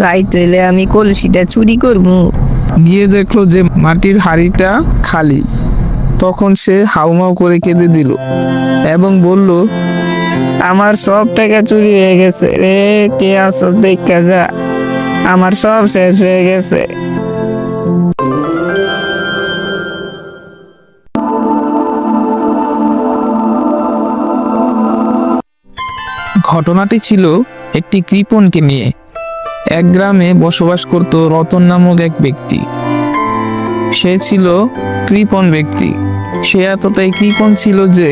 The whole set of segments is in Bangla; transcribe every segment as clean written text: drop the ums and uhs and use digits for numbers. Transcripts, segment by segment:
রাইত হইলে আমি কলসিটা চুরি করবো। গিয়ে দেখলো যে মাটির হাঁড়িটা খালি। তখন সে হাউমাউ করে কেঁদে দিল এবং বলল, আমার সব টাকা চুরি হয়ে গেছে রে, কে আসছ দেখা যা, আমার সব শেষ হয়ে গেছে। ঘটনাটি ছিল একটি কৃপণকে নিয়ে। এক গ্রামে বসবাস করত রতন নামক এক ব্যক্তি। সে ছিল কৃপণ ব্যক্তি। সে এতটাই কৃপণ ছিল যে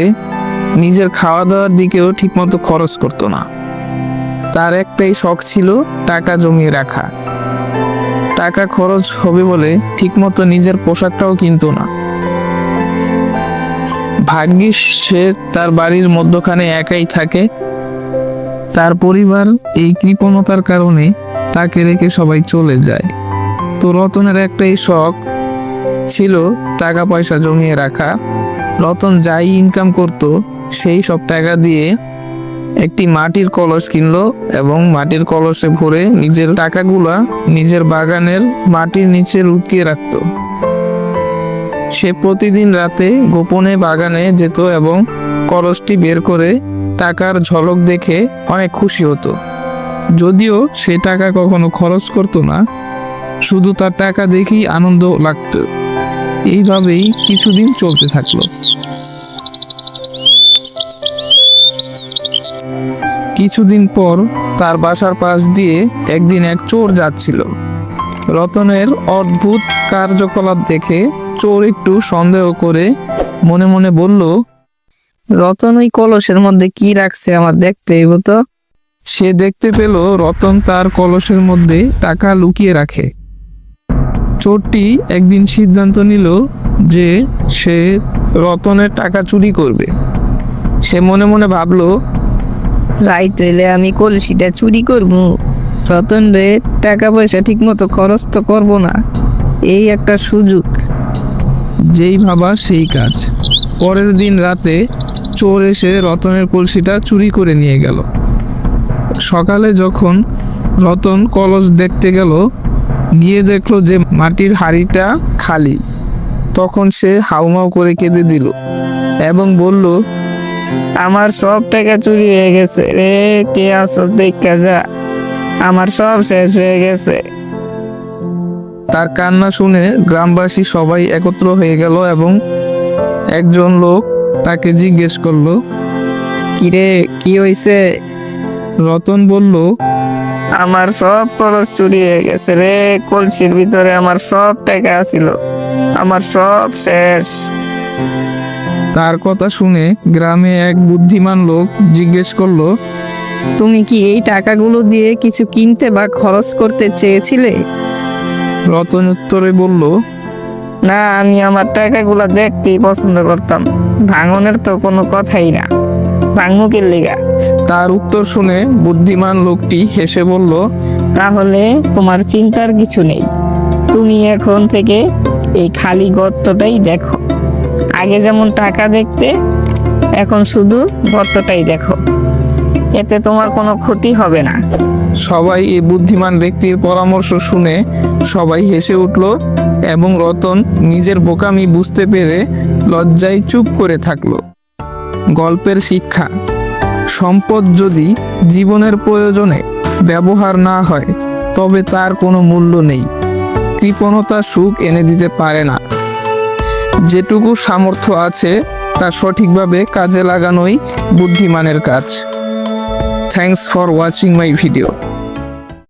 নিজের খাওয়া দাওয়ার দিকেও ঠিকমতো খরচ করতো না। তার একটাই শখ ছিল টাকা জমিয়ে রাখা। টাকা খরচ হবে বলে ঠিকমতো নিজের পোশাকটাও কিনতো না। ভাগ্যিস সে তার বাড়ির মধ্যখানে একাই থাকে। তার পরিবার এই কৃপণতার কারণে তাকে রেখে সবাই চলে যায়। তো রতনের একটাই শখ ছিল টাকা পয়সা জমিয়ে রাখা। রতন যাই ইনকাম করত সেই সব টাকা দিয়ে একটি মাটির কলস কিনলো এবং মাটির কলসে ভরে নিজের টাকাগুলা নিজের বাগানের মাটির নিচে লুকিয়ে রাখত। সে প্রতিদিন রাতে গোপনে বাগানে যেত এবং কলসটি বের করে টাকার ঝলক দেখে অনেক খুশি হতো। যদিও সে টাকা কখনো খরচ করতো না, শুধু তার টাকা দেখেই আনন্দ লাগতো। এইভাবেই কিছুদিন চলতে থাকলো। কিছুদিন পর তার বাসার পাশ দিয়ে একদিন এক চোর যাচ্ছিল। রতনের অদ্ভুত কার্যকলাপ দেখে চোর একটু সন্দেহ করে মনে মনে বলল, রতন ওই কলসের মধ্যে কি রাখছে আমার দেখতে হইব তো। সে দেখতে পেল রতন তার কলসের মধ্যে টাকা লুকিয়ে রাখে। চোরটি একদিন সিদ্ধান্ত নিল যে সে রতনের টাকা চুরি করবে। সে মনে মনে ভাবলো, রাইত হইলে আমি কলসিটা চুরি করবো। রতন রে টাকা পয়সা ঠিক মতো খরচ তো করবো না, এই একটা সুযোগ। যেই ভাবা সেই কাজ। পরের দিন রাতে চোর এসে রতনের কলসিটা চুরি করে নিয়ে গেল। সকালে যখন রতন কলস দেখতে গেল, গিয়ে দেখলো যে মাটির হাঁড়িটা খালি। তখন সে হাউমাউ করে কেঁদে দিল এবং বলল, আমার সব টাকা চুরি হয়ে গেছে রে, কে আসছ দেখা যা, আমার সব শেষ হয়ে গেছে। তার কান্না শুনে গ্রামবাসী সবাই একত্র হয়ে গেল এবং একজন লোক তাকে জিজ্ঞেস করলো, কিরে কি হইছে? রতন বলল, আমার সব খরচ চুরি হয়ে গেছে রে, কলসির ভিতরে আমার সব টাকা ছিল, আমার সব শেষ। তার কথা শুনে গ্রামে এক বুদ্ধিমান লোক জিজ্ঞেস করলো, তুমি কি এই টাকাগুলো দিয়ে কিছু কিনতে বা খরচ করতে চেয়েছিলে? রতন উত্তরে বলল, না, আমি আমার টাকাগুলো দেখতেই পছন্দ করতাম, ভাঙনের তো কোনো কথাই না, ভাঙমুখের লিগা। তার উত্তর শুনে বুদ্ধিমান লোকটি হেসে বলল, তাহলে তোমার চিন্তার কিছু নেই, তুমি এখন থেকে এই খালি গর্তটাই দেখো। আগে যেমন টাকা দেখতে, এখন শুধু গর্তটাই দেখো, এতে তোমার কোনো ক্ষতি হবে না। সবাই এই বুদ্ধিমান ব্যক্তির পরামর্শ শুনে সবাই হেসে উঠল এবং রতন নিজের বোকামি বুঝতে পেরে লজ্জায় চুপ করে থাকলো। গল্পের শিক্ষা: সম্পদ যদি জীবনের প্রয়োজনে ব্যবহার না হয় তবে তার কোনো মূল্য নেই। কৃপণতা সুখ এনে দিতে পারে না। যেটুকু সামর্থ্য আছে তা সঠিকভাবে কাজে লাগানোই বুদ্ধিমানের কাজ। Thanks for watching my video.